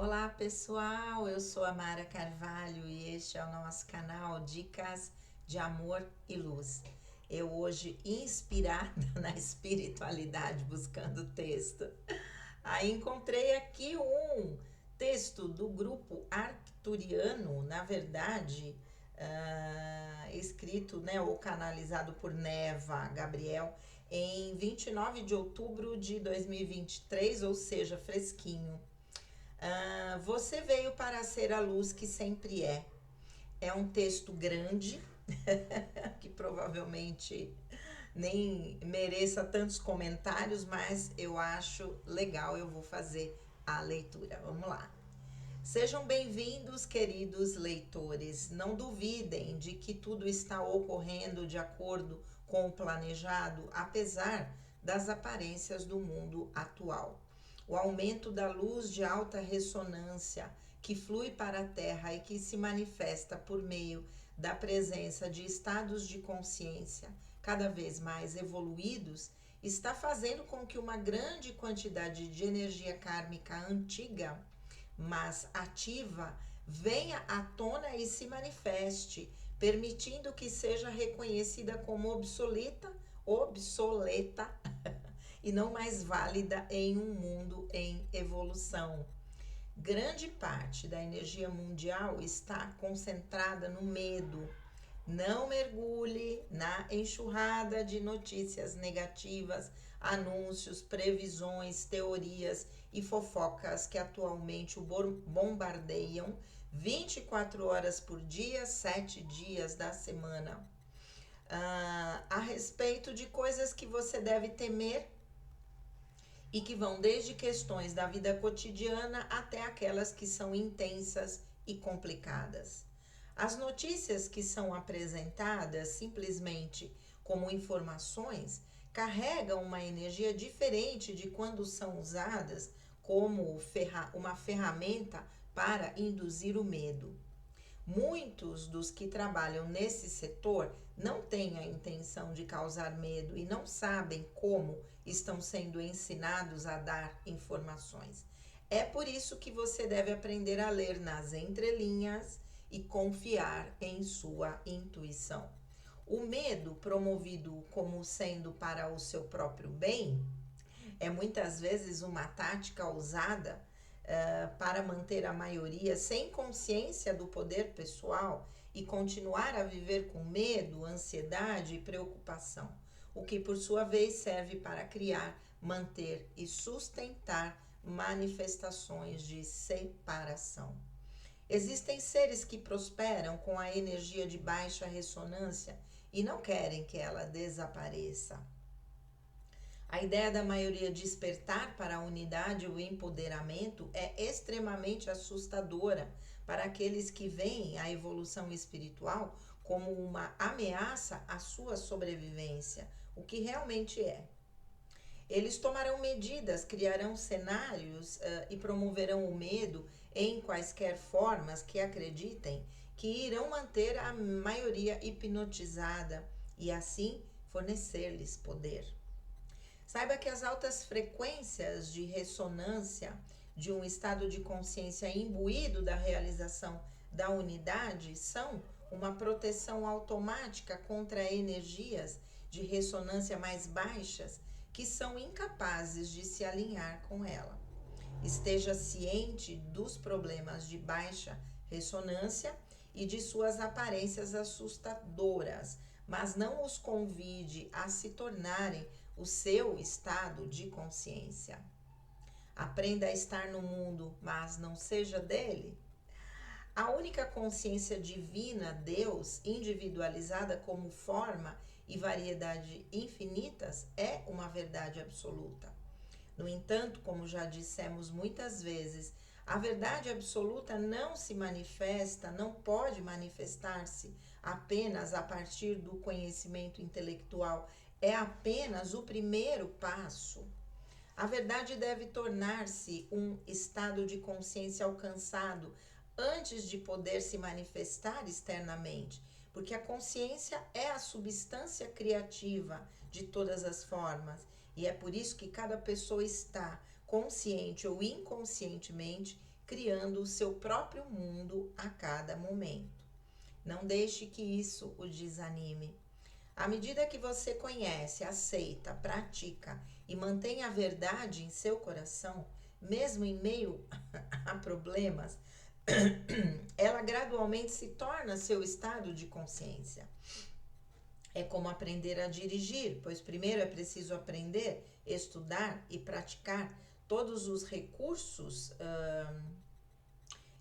Olá pessoal, eu sou a Mara Carvalho e este é o nosso canal Dicas de Amor e Luz. Eu hoje, inspirada na espiritualidade, buscando texto, aí encontrei aqui um texto do grupo arcturiano, na verdade, escrito, né, ou canalizado por Neva Gabriel, em 29 de outubro de 2023, ou seja, fresquinho. Você veio para ser a luz que sempre é. É um texto grande, que provavelmente nem mereça tantos comentários, mas eu acho legal, eu vou fazer a leitura. Vamos lá. Sejam bem-vindos, queridos leitores. Não duvidem de que tudo está ocorrendo de acordo com o planejado, apesar das aparências do mundo atual. O aumento da luz de alta ressonância que flui para a Terra e que se manifesta por meio da presença de estados de consciência cada vez mais evoluídos está fazendo com que uma grande quantidade de energia kármica antiga, mas ativa, venha à tona e se manifeste, permitindo que seja reconhecida como obsoleta e não mais válida em um mundo em evolução. Grande parte da energia mundial está concentrada no medo. Não mergulhe na enxurrada de notícias negativas, anúncios, previsões, teorias e fofocas que atualmente o bombardeiam 24 horas por dia, 7 dias da semana. A respeito de coisas que você deve temer e que vão desde questões da vida cotidiana até aquelas que são intensas e complicadas. As notícias que são apresentadas simplesmente como informações carregam uma energia diferente de quando são usadas como uma ferramenta para induzir o medo. Muitos dos que trabalham nesse setor não têm a intenção de causar medo e não sabem como estão sendo ensinados a dar informações. É por isso que você deve aprender a ler nas entrelinhas e confiar em sua intuição. O medo, promovido como sendo para o seu próprio bem, é muitas vezes uma tática usada para manter a maioria sem consciência do poder pessoal e continuar a viver com medo, ansiedade e preocupação, o que por sua vez serve para criar, manter e sustentar manifestações de separação. Existem seres que prosperam com a energia de baixa ressonância e não querem que ela desapareça. A ideia da maioria despertar para a unidade e o empoderamento é extremamente assustadora para aqueles que veem a evolução espiritual como uma ameaça à sua sobrevivência, o que realmente é. Eles tomarão medidas, criarão cenários e promoverão o medo em quaisquer formas que acreditem que irão manter a maioria hipnotizada e assim fornecer-lhes poder. Saiba que as altas frequências de ressonância de um estado de consciência imbuído da realização da unidade são uma proteção automática contra energias de ressonância mais baixas que são incapazes de se alinhar com ela. Esteja ciente dos problemas de baixa ressonância e de suas aparências assustadoras, mas não os convide a se tornarem o seu estado de consciência. Aprenda a estar no mundo, mas não seja dele. A única consciência divina, Deus, individualizada como forma e variedade infinitas, é uma verdade absoluta. No entanto, como já dissemos muitas vezes, a verdade absoluta não se manifesta, não pode manifestar-se apenas a partir do conhecimento intelectual. É apenas o primeiro passo. A verdade deve tornar-se um estado de consciência alcançado antes de poder se manifestar externamente, porque a consciência é a substância criativa de todas as formas, e é por isso que cada pessoa está, consciente ou inconscientemente, criando o seu próprio mundo a cada momento. Não deixe que isso o desanime. À medida que você conhece, aceita, pratica e mantém a verdade em seu coração, mesmo em meio a problemas, ela gradualmente se torna seu estado de consciência. É como aprender a dirigir, pois primeiro é preciso aprender, estudar e praticar todos os recursos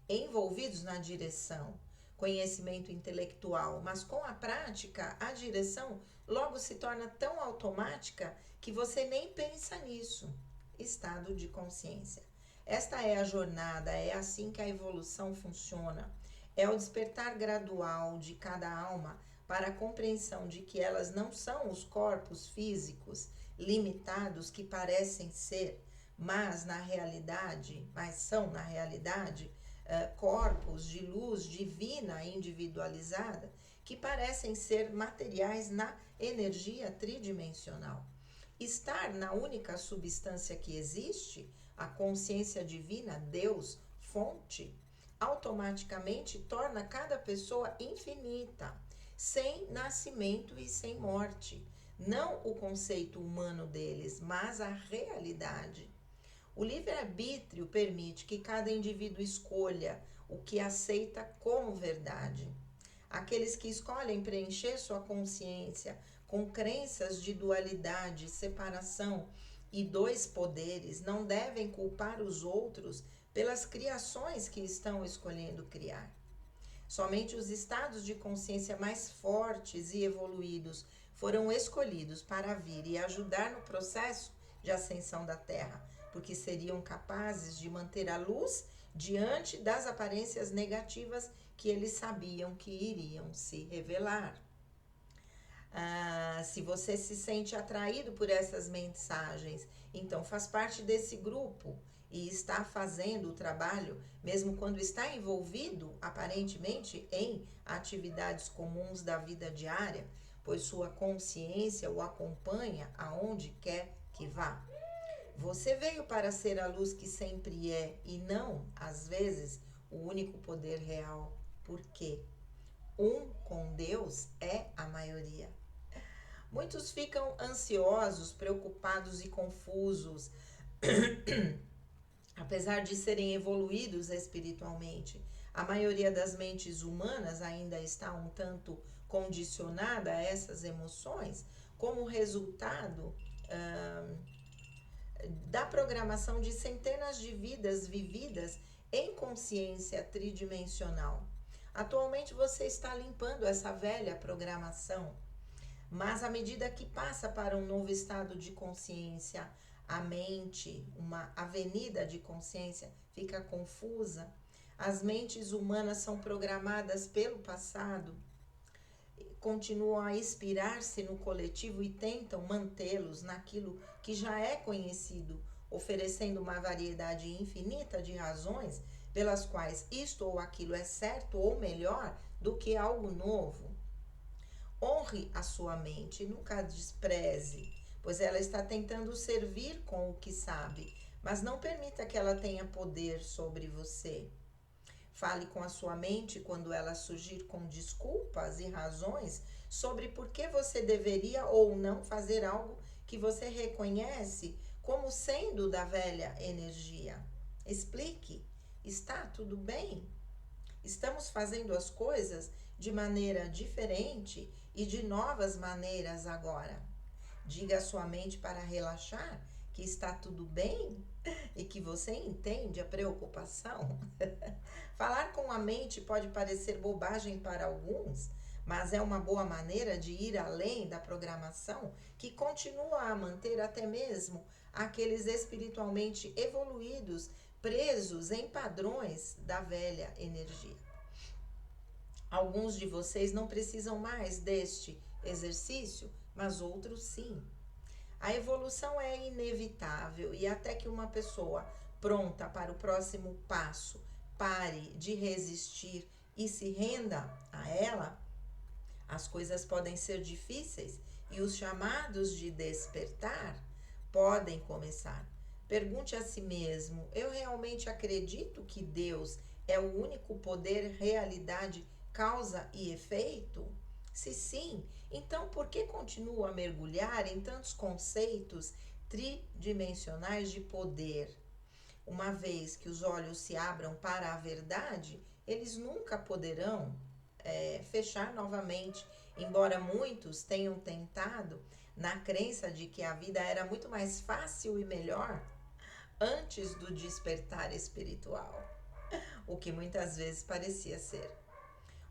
envolvidos na direção, conhecimento intelectual, mas com a prática, a direção logo se torna tão automática que você nem pensa nisso. Estado de consciência. Esta é a jornada, é assim que a evolução funciona. É o despertar gradual de cada alma para a compreensão de que elas não são os corpos físicos limitados que parecem ser, mas são na realidade corpos de luz divina individualizada que parecem ser materiais na energia tridimensional. Estar na única substância que existe, a consciência divina, Deus, fonte, automaticamente torna cada pessoa infinita, sem nascimento e sem morte. Não o conceito humano deles, mas a realidade. O livre-arbítrio permite que cada indivíduo escolha o que aceita como verdade. Aqueles que escolhem preencher sua consciência com crenças de dualidade, separação e dois poderes não devem culpar os outros pelas criações que estão escolhendo criar. Somente os estados de consciência mais fortes e evoluídos foram escolhidos para vir e ajudar no processo de ascensão da Terra, porque seriam capazes de manter a luz diante das aparências negativas que eles sabiam que iriam se revelar. Se você se sente atraído por essas mensagens, então faz parte desse grupo e está fazendo o trabalho, mesmo quando está envolvido, aparentemente, em atividades comuns da vida diária, pois sua consciência o acompanha aonde quer que vá. Você veio para ser a luz que sempre é e não, às vezes, o único poder real. Por quê? Com Deus é a maioria. Muitos ficam ansiosos, preocupados e confusos, apesar de serem evoluídos espiritualmente. A maioria das mentes humanas ainda está um tanto condicionada a essas emoções como resultado da programação de centenas de vidas vividas em consciência tridimensional. Atualmente você está limpando essa velha programação, mas à medida que passa para um novo estado de consciência, a mente, uma avenida de consciência, fica confusa. As mentes humanas são programadas pelo passado, continuam a inspirar-se no coletivo e tentam mantê-los naquilo que já é conhecido, oferecendo uma variedade infinita de razões pelas quais isto ou aquilo é certo ou melhor do que algo novo. Honre a sua mente, nunca a despreze, pois ela está tentando servir com o que sabe, mas não permita que ela tenha poder sobre você. Fale com a sua mente quando ela surgir com desculpas e razões sobre por que você deveria ou não fazer algo que você reconhece como sendo da velha energia. Explique. Está tudo bem? Estamos fazendo as coisas de maneira diferente e de novas maneiras agora. Diga à sua mente para relaxar que está tudo bem e que você entende a preocupação. Falar com a mente pode parecer bobagem para alguns, mas é uma boa maneira de ir além da programação que continua a manter até mesmo aqueles espiritualmente evoluídos presos em padrões da velha energia. Alguns de vocês não precisam mais deste exercício, mas outros sim. A evolução é inevitável e até que uma pessoa pronta para o próximo passo pare de resistir e se renda a ela, as coisas podem ser difíceis e os chamados de despertar podem começar. Pergunte a si mesmo: eu realmente acredito que Deus é o único poder, realidade, causa e efeito? Se sim, então por que continuo a mergulhar em tantos conceitos tridimensionais de poder? Uma vez que os olhos se abram para a verdade, eles nunca poderão fechar novamente, embora muitos tenham tentado na crença de que a vida era muito mais fácil e melhor antes do despertar espiritual, o que muitas vezes parecia ser.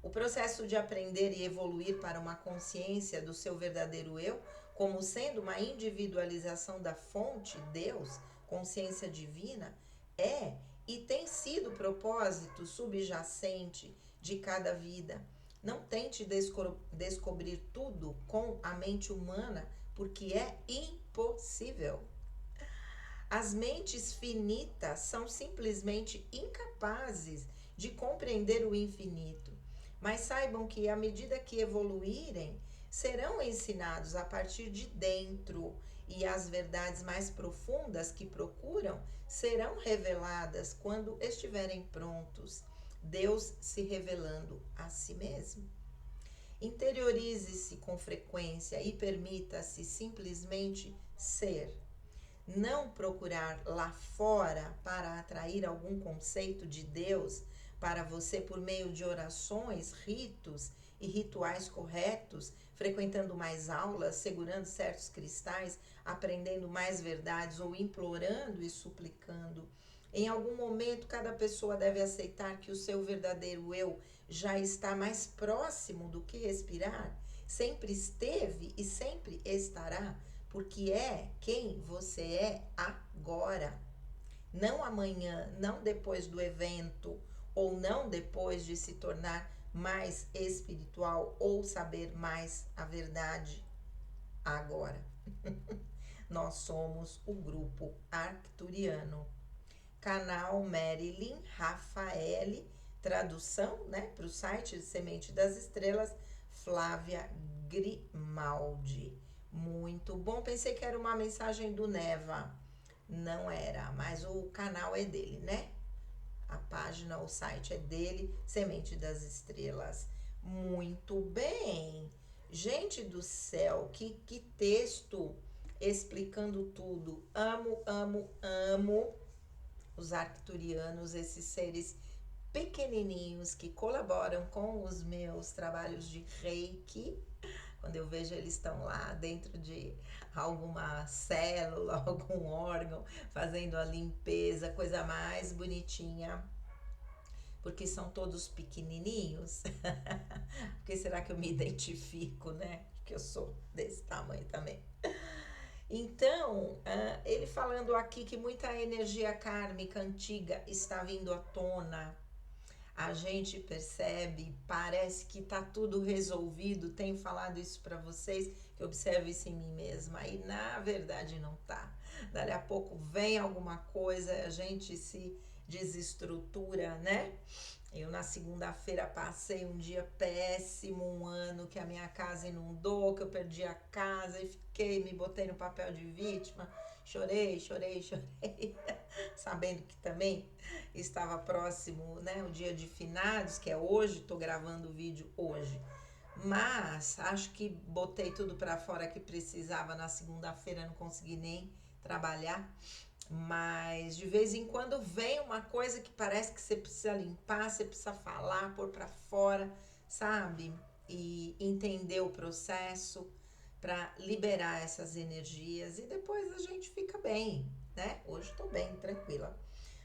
O processo de aprender e evoluir para uma consciência do seu verdadeiro eu, como sendo uma individualização da fonte, Deus, consciência divina, é e tem sido o propósito subjacente de cada vida. Não tente descobrir tudo com a mente humana, porque é impossível. As mentes finitas são simplesmente incapazes de compreender o infinito. Mas saibam que, à medida que evoluírem, serão ensinados a partir de dentro e as verdades mais profundas que procuram serão reveladas quando estiverem prontos. Deus se revelando a si mesmo. Interiorize-se com frequência e permita-se simplesmente ser. Não procurar lá fora para atrair algum conceito de Deus para você por meio de orações, ritos e rituais corretos, frequentando mais aulas, segurando certos cristais, aprendendo mais verdades ou implorando e suplicando. Em algum momento, cada pessoa deve aceitar que o seu verdadeiro eu já está mais próximo do que respirar, sempre esteve e sempre estará, porque é quem você é agora. Não amanhã, não depois do evento, ou não depois de se tornar mais espiritual ou saber mais a verdade agora. Nós somos o grupo arcturiano. Canal Marilyn Rafaele, tradução, né, para o site de Semente das Estrelas, Flávia Grimaldi. Muito bom. Pensei que era uma mensagem do Neva. Não era, mas o canal é dele, né? A página, o site é dele, Semente das Estrelas. Muito bem. Gente do céu, que texto explicando tudo. Amo, amo, amo os arcturianos, esses seres pequenininhos que colaboram com os meus trabalhos de reiki. Quando eu vejo eles estão lá dentro de alguma célula, algum órgão, fazendo a limpeza, coisa mais bonitinha. Porque são todos pequenininhos. Porque será que eu me identifico, né? Porque eu sou desse tamanho também. Então, ele falando aqui que muita energia kármica antiga está vindo à tona. A gente percebe, parece que tá tudo resolvido. Tenho falado isso para vocês, que eu observo isso em mim mesma. E na verdade não tá. Dali a pouco vem alguma coisa, a gente se desestrutura, né? Eu na segunda-feira passei um dia péssimo, um ano que a minha casa inundou, que eu perdi a casa e fiquei, me botei no papel de vítima, chorei, chorei, chorei, sabendo que também estava próximo, né, o dia de finados, que é hoje, tô gravando o vídeo hoje. Mas acho que botei tudo para fora que precisava na segunda-feira, não consegui nem trabalhar. Mas de vez em quando vem uma coisa que parece que você precisa limpar, você precisa falar, pôr pra fora, sabe? E entender o processo para liberar essas energias e depois a gente fica bem, né? Hoje tô bem, tranquila.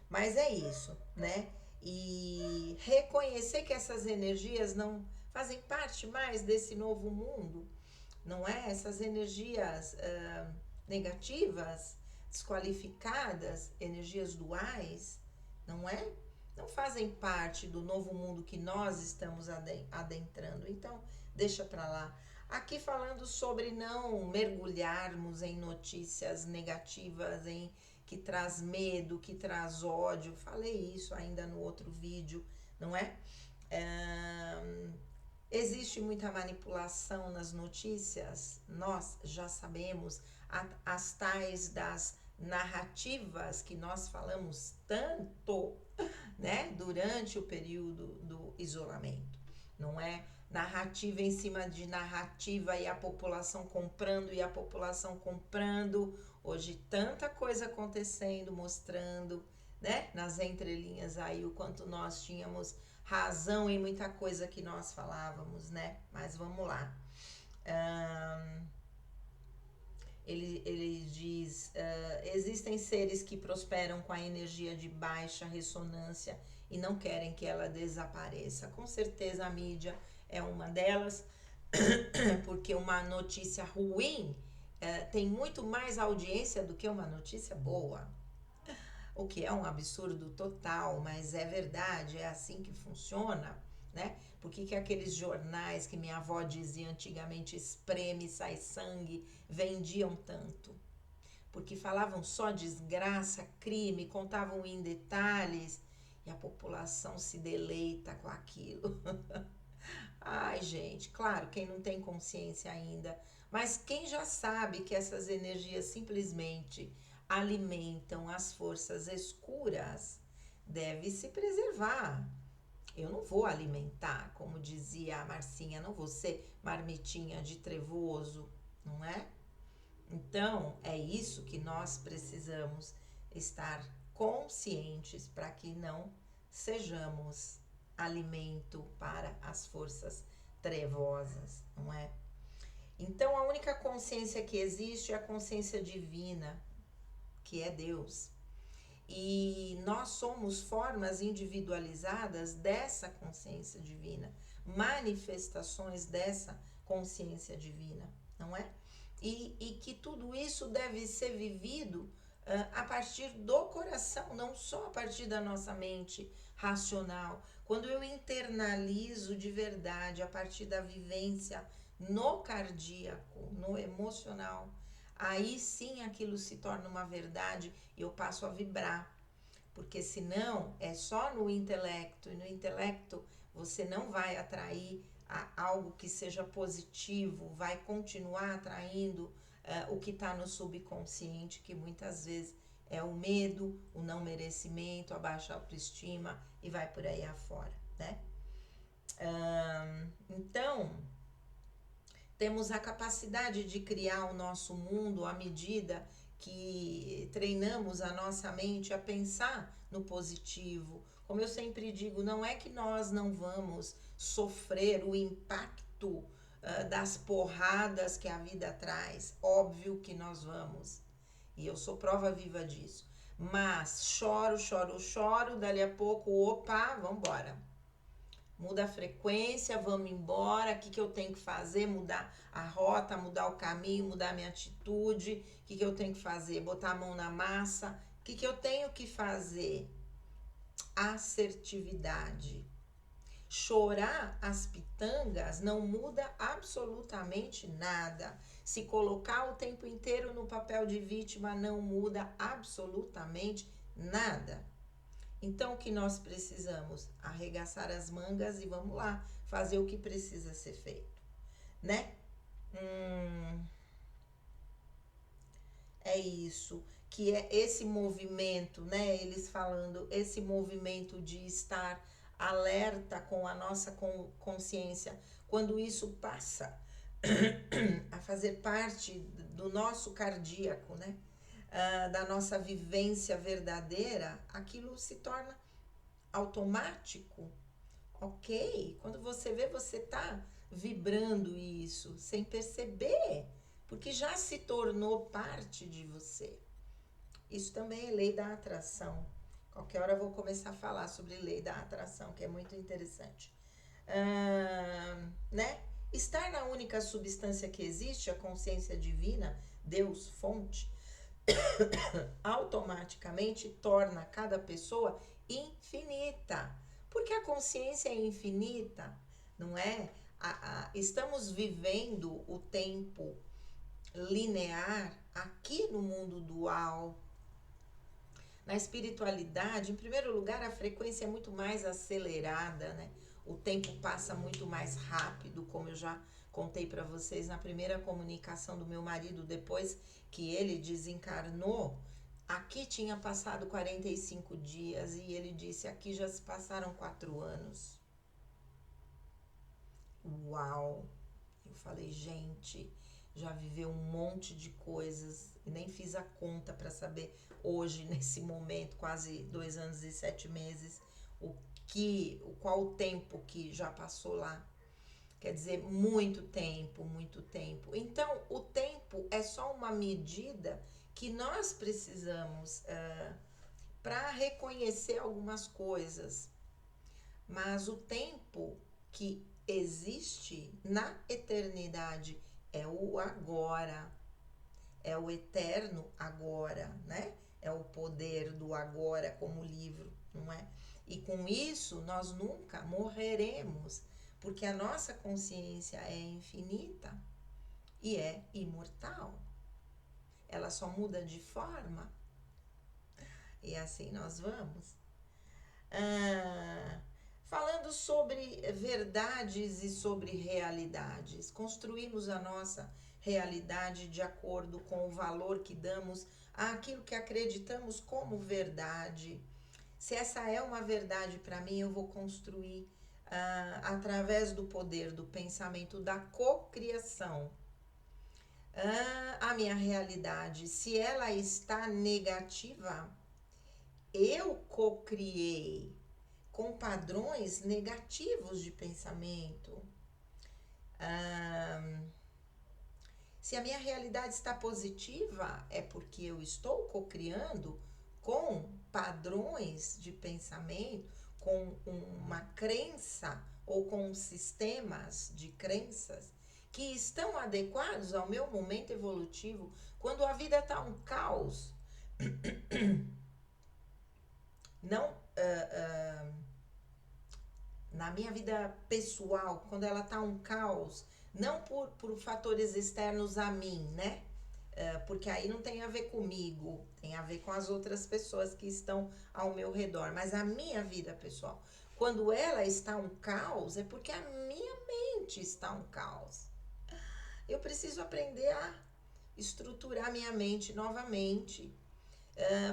Mas é isso, né? E reconhecer que essas energias não fazem parte mais desse novo mundo, não é? Essas energias negativas, desqualificadas, energias duais, não é? Não fazem parte do novo mundo que nós estamos adentrando. Então, deixa para lá. Aqui falando sobre não mergulharmos em notícias negativas, em que traz medo, que traz ódio. Falei isso ainda no outro vídeo, não é? Existe muita manipulação nas notícias, nós já sabemos, as tais das narrativas que nós falamos tanto, né, durante o período do isolamento, não é? Narrativa em cima de narrativa e a população comprando e a população comprando. Hoje tanta coisa acontecendo, mostrando, né, nas entrelinhas aí o quanto nós tínhamos razão em muita coisa que nós falávamos, né? Mas vamos lá. Ele diz: existem seres que prosperam com a energia de baixa ressonância e não querem que ela desapareça. Com certeza a mídia é uma delas, porque uma notícia ruim tem muito mais audiência do que uma notícia boa. O que é um absurdo total, mas é verdade, é assim que funciona, né? Por que aqueles jornais que minha avó dizia antigamente, espreme, sai sangue, vendiam tanto? Porque falavam só desgraça, crime, contavam em detalhes e a população se deleita com aquilo. Ai, gente, claro, quem não tem consciência ainda, mas quem já sabe que essas energias simplesmente alimentam as forças escuras, deve se preservar. Eu não vou alimentar, como dizia a Marcinha, não vou ser marmitinha de trevoso, não é? Então, é isso que nós precisamos estar conscientes para que não sejamos alimento para as forças trevosas, não é? Então, a única consciência que existe é a consciência divina, que é Deus. E nós somos formas individualizadas dessa consciência divina, manifestações dessa consciência divina, não é? E que tudo isso deve ser vivido a partir do coração, não só a partir da nossa mente racional. Quando eu internalizo de verdade a partir da vivência no cardíaco, no emocional, aí sim aquilo se torna uma verdade e eu passo a vibrar. Porque senão é só no intelecto, e no intelecto você não vai atrair algo que seja positivo, vai continuar atraindo o que está no subconsciente, que muitas vezes é o medo, o não merecimento, a baixa autoestima e vai por aí afora, né? Então, temos a capacidade de criar o nosso mundo à medida que treinamos a nossa mente a pensar no positivo. Como eu sempre digo, não é que nós não vamos sofrer o impacto das porradas que a vida traz. Óbvio que nós vamos. E eu sou prova viva disso. Mas choro, choro, choro, dali a pouco, opa, vambora. Muda a frequência, vamos embora, o que eu tenho que fazer? Mudar a rota, mudar o caminho, mudar a minha atitude, o que eu tenho que fazer? Botar a mão na massa, o que eu tenho que fazer? Assertividade. Chorar as pitangas não muda absolutamente nada. Se colocar o tempo inteiro no papel de vítima não muda absolutamente nada. Então, o que nós precisamos? Arregaçar as mangas e vamos lá, fazer o que precisa ser feito, né? É isso, que é esse movimento, né? Eles falando, esse movimento de estar alerta com a nossa consciência, quando isso passa a fazer parte do nosso cardíaco, né? Da nossa vivência verdadeira, aquilo se torna automático, ok? Quando você vê, você tá vibrando isso sem perceber, porque já se tornou parte de você. Isso também é lei da atração. Qualquer hora eu vou começar a falar sobre lei da atração, que é muito interessante. Né? Estar na única substância que existe, a consciência divina, Deus, fonte, automaticamente torna cada pessoa infinita. Porque a consciência é infinita, não é? Estamos vivendo o tempo linear aqui no mundo dual. Na espiritualidade, em primeiro lugar, a frequência é muito mais acelerada, né? O tempo passa muito mais rápido, como eu já contei para vocês na primeira comunicação do meu marido, depois que ele desencarnou, Aqui tinha passado 45 dias e ele disse: aqui já se passaram 4 anos. Uau! Eu falei, gente, já viveu um monte de coisas e nem fiz a conta para saber hoje, nesse momento, quase 2 anos e 7 meses, qual o tempo que já passou lá. Quer dizer, muito tempo, muito tempo. Então, o tempo é só uma medida que nós precisamos para reconhecer algumas coisas. Mas o tempo que existe na eternidade é o agora, é o eterno agora, né? É o poder do agora como livro, não é? E com isso nós nunca morreremos, porque a nossa consciência é infinita e é imortal. Ela só muda de forma e assim nós vamos. Falando sobre verdades e sobre realidades, construímos a nossa realidade de acordo com o valor que damos àquilo que acreditamos como verdade. Se essa é uma verdade para mim, eu vou construir através do poder do pensamento da cocriação a minha realidade. Se ela está negativa, eu cocriei com padrões negativos de pensamento. Se a minha realidade está positiva, é porque eu estou cocriando com padrões de pensamento, com uma crença ou com sistemas de crenças que estão adequados ao meu momento evolutivo. Quando a vida está um caos, não na minha vida pessoal, quando ela tá um caos, não por fatores externos a mim, né? Porque aí não tem a ver comigo, tem a ver com as outras pessoas que estão ao meu redor. Mas a minha vida pessoal, quando ela está um caos, é porque a minha mente está um caos. Eu preciso aprender a estruturar minha mente novamente,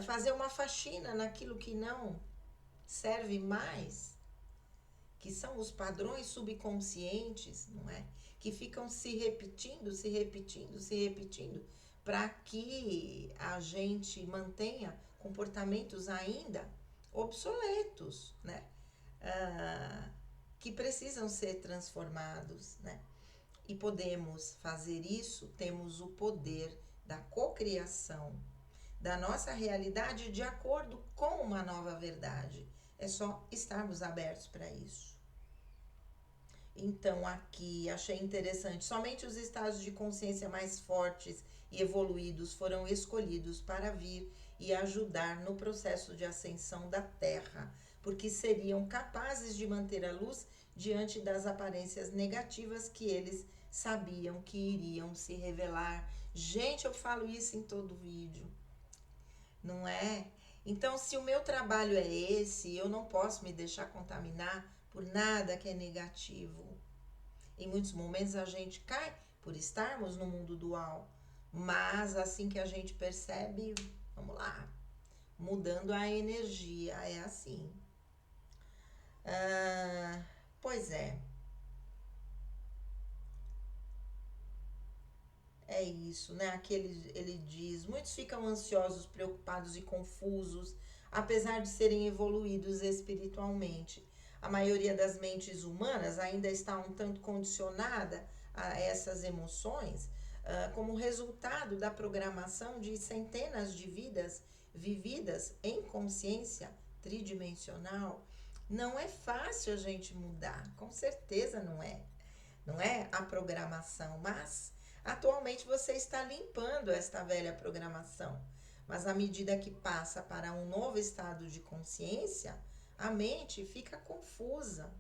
fazer uma faxina naquilo que não serve mais, que são os padrões subconscientes, não é? Que ficam se repetindo, se repetindo, se repetindo, para que a gente mantenha comportamentos ainda obsoletos, né? Que precisam ser transformados, né? E podemos fazer isso, temos o poder da cocriação da nossa realidade de acordo com uma nova verdade. É só estarmos abertos para isso. Então, aqui achei interessante, somente os estados de consciência mais fortes e evoluídos foram escolhidos para vir e ajudar no processo de ascensão da Terra, porque seriam capazes de manter a luz diante das aparências negativas que eles sabiam que iriam se revelar. Gente, eu falo isso em todo vídeo, não é? Então, se o meu trabalho é esse, eu não posso me deixar contaminar por nada que é negativo. Em muitos momentos a gente cai por estarmos no mundo dual, mas assim que a gente percebe, vamos lá, mudando a energia, é assim. Pois é. É isso, né? Aqui ele diz: muitos ficam ansiosos, preocupados e confusos, apesar de serem evoluídos espiritualmente. A maioria das mentes humanas ainda está um tanto condicionada a essas emoções, como resultado da programação de centenas de vidas vividas em consciência tridimensional. Não é fácil a gente mudar, com certeza não é. Não é a programação, mas atualmente você está limpando esta velha programação. Mas à medida que passa para um novo estado de consciência, a mente fica confusa.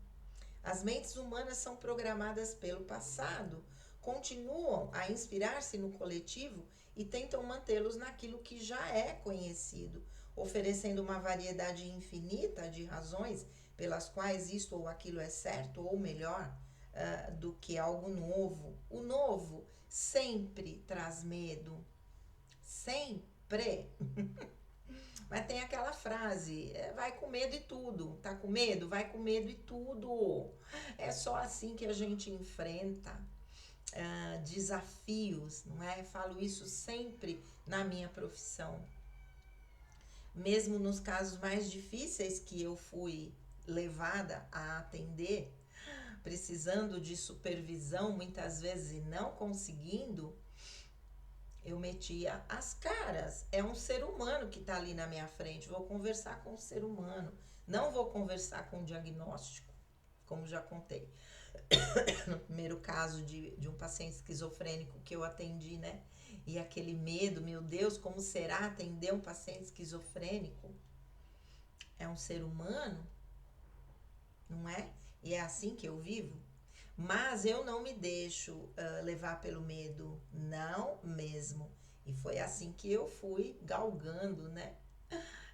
As mentes humanas são programadas pelo passado, continuam a inspirar-se no coletivo e tentam mantê-los naquilo que já é conhecido, oferecendo uma variedade infinita de razões pelas quais isto ou aquilo é certo ou melhor do que algo novo. O novo sempre traz medo. Sempre. Mas tem aquela frase, vai com medo e tudo. Tá com medo? Vai com medo e tudo. É só assim que a gente enfrenta desafios, não é? Falo isso sempre na minha profissão. Mesmo nos casos mais difíceis que eu fui levada a atender, precisando de supervisão muitas vezes e não conseguindo, eu metia as caras. É um ser humano que está ali na minha frente. Vou conversar com o ser humano. Não vou conversar com o diagnóstico, como já contei. No primeiro caso de um paciente esquizofrênico que eu atendi, né? E aquele medo, meu Deus, como será atender um paciente esquizofrênico? É um ser humano, não é? E é assim que eu vivo. Mas eu não me deixo levar pelo medo, não mesmo. E foi assim que eu fui galgando, né?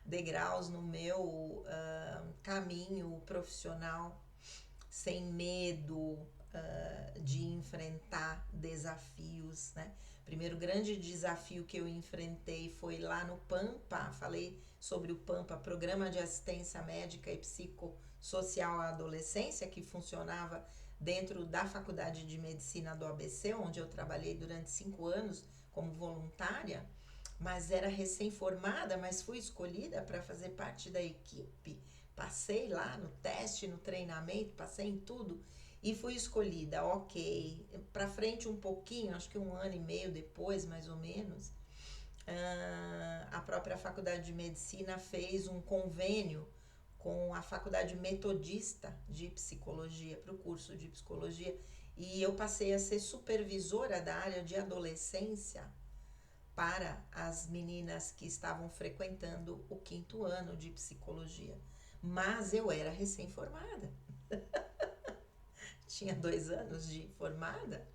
Degraus no meu caminho profissional, sem medo de enfrentar desafios, né? Primeiro grande desafio que eu enfrentei foi lá no Pampa. Falei sobre o Pampa, Programa de Assistência Médica e Psicossocial à Adolescência, que funcionava dentro da Faculdade de Medicina do ABC, onde eu trabalhei durante 5 anos como voluntária, mas era recém-formada, mas fui escolhida para fazer parte da equipe. Passei lá no teste, no treinamento, passei em tudo e fui escolhida, ok. Para frente um pouquinho, acho que 1 ano e meio depois, mais ou menos, a própria Faculdade de Medicina fez um convênio com a Faculdade Metodista de Psicologia, para o curso de Psicologia, e eu passei a ser supervisora da área de adolescência para as meninas que estavam frequentando o 5º ano de Psicologia. Mas eu era recém-formada. Tinha 2 anos de formada.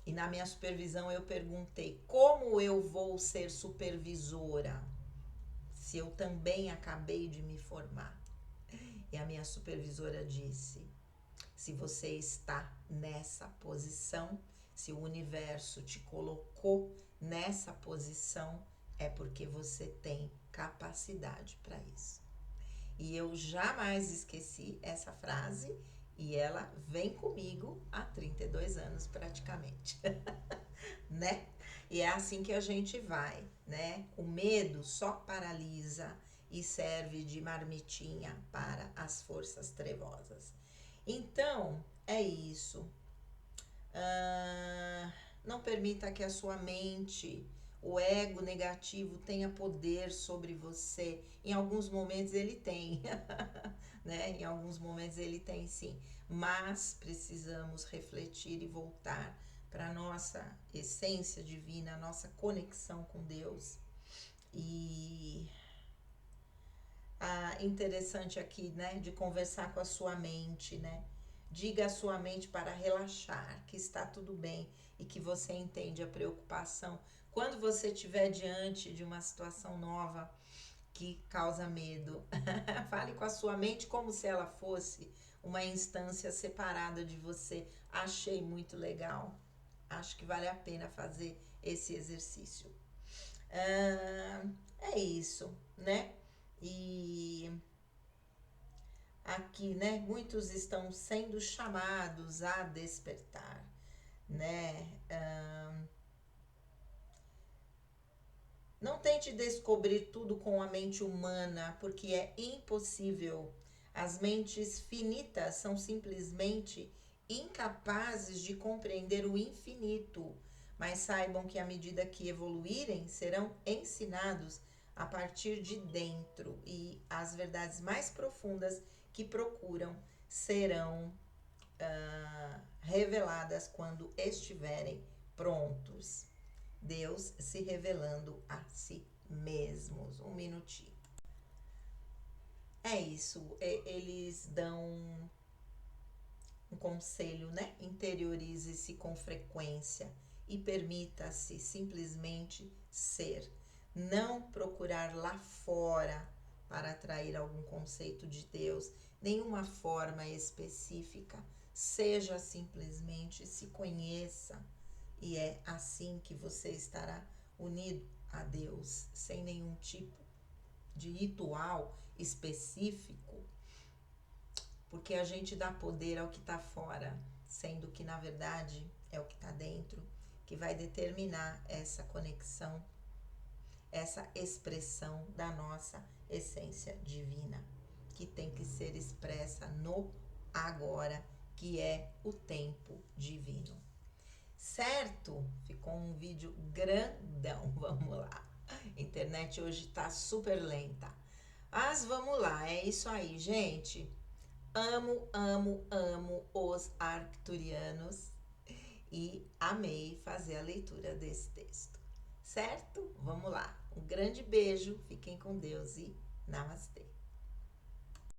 E na minha supervisão eu perguntei, como eu vou ser supervisora se eu também acabei de me formar? E a minha supervisora disse, se você está nessa posição, se o universo te colocou nessa posição, é porque você tem capacidade para isso. E eu jamais esqueci essa frase e ela vem comigo há 32 anos praticamente, né? E é assim que a gente vai, né? O medo só paralisa e serve de marmitinha para as forças trevosas. Então, é isso. Não permita que a sua mente, o ego negativo, tenha poder sobre você. Em alguns momentos ele tem, né? Em alguns momentos ele tem sim. Mas precisamos refletir e voltar para a nossa essência divina, a nossa conexão com Deus. E interessante aqui, né, de conversar com a sua mente, né? Diga à sua mente para relaxar, que está tudo bem e que você entende a preocupação. Quando você estiver diante de uma situação nova que causa medo, fale com a sua mente como se ela fosse uma instância separada de você. Achei muito legal. Acho que vale a pena fazer esse exercício. É isso, né? E aqui, né, muitos estão sendo chamados a despertar, né? Não tente descobrir tudo com a mente humana, porque é impossível. As mentes finitas são simplesmente incapazes de compreender o infinito. Mas saibam que à medida que evoluírem, serão ensinados a partir de dentro e as verdades mais profundas que procuram serão reveladas quando estiverem prontos. Deus se revelando a si mesmos. Um minutinho. É isso. Eles dão um conselho, né? Interiorize-se com frequência e permita-se simplesmente ser. Não procurar lá fora para atrair algum conceito de Deus, nenhuma forma específica. Seja simplesmente, se conheça. E é assim que você estará unido a Deus, sem nenhum tipo de ritual específico, porque a gente dá poder ao que está fora, sendo que na verdade é o que está dentro que vai determinar essa conexão, essa expressão da nossa essência divina, que tem que ser expressa no agora, que é o tempo divino. Certo? Ficou um vídeo grandão, vamos lá. A internet hoje tá super lenta. Mas vamos lá, é isso aí, gente. Amo, amo, amo os arcturianos e amei fazer a leitura desse texto. Certo? Vamos lá. Um grande beijo, fiquem com Deus e namastê.